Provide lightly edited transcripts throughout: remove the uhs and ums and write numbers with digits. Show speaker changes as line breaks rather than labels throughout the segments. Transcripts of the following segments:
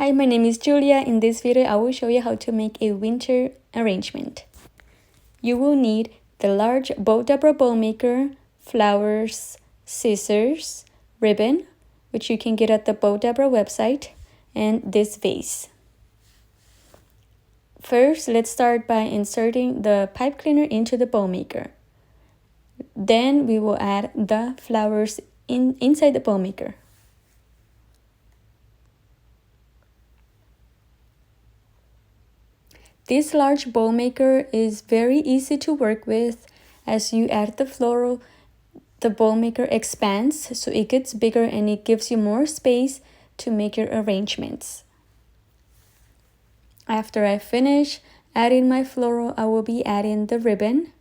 Hi, my name is Julia. In this video, I will show you how to make a winter arrangement. You will need the large bow dabra bow maker, flowers, scissors, ribbon, which you can get at the Bow Dabra website, and this vase. First, let's start by inserting the pipe cleaner into the bow maker. Then we will add the flowers inside the bow maker. This large bow maker is very easy to work with. As you add the floral, the bow maker expands, so it gets bigger and it gives you more space to make your arrangements. After I finish adding my floral, I will be adding the ribbon.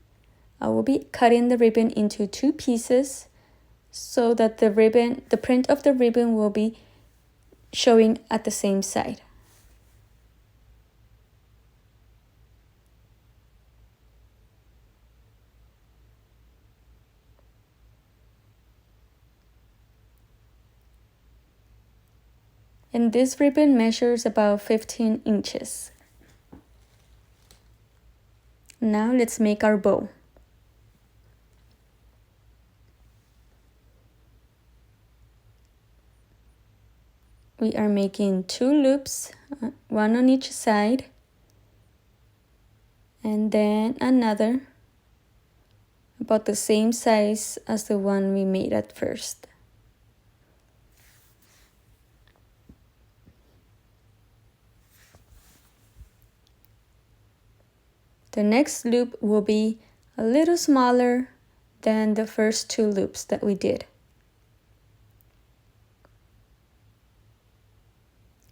I will be cutting the ribbon into 2 pieces so that the print of the ribbon will be showing at the same side. And this ribbon measures about 15 inches. Now let's make our bow. We are making 2 loops, one on each side, and then another about the same size as the one we made at first. The next loop will be a little smaller than the first 2 loops that we did.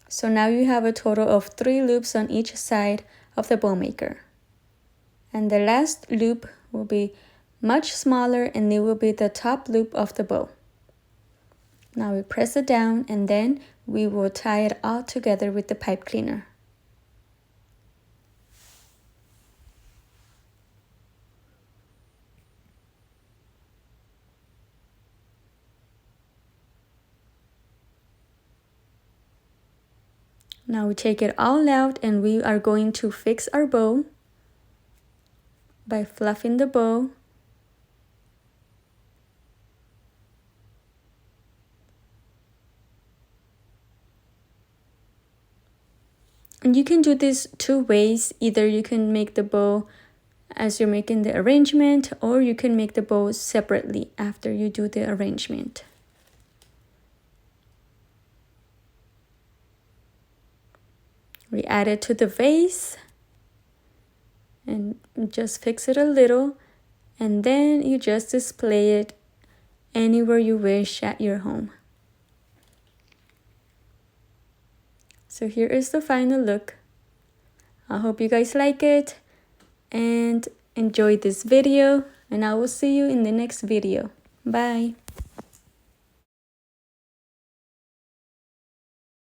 So now you have a total of 3 loops on each side of the bow maker. And the last loop will be much smaller and it will be the top loop of the bow. Now we press it down and then we will tie it all together with the pipe cleaner. Now we take it all out and we are going to fix our bow by fluffing the bow. And you can do this 2 ways. Either you can make the bow as you're making the arrangement, or you can make the bow separately after you do the arrangement. We add it to the vase and just fix it a little, and then you just display it anywhere you wish at your home. So here is the final look. I hope you guys like it and enjoy this video, and I will see you in the next video. Bye.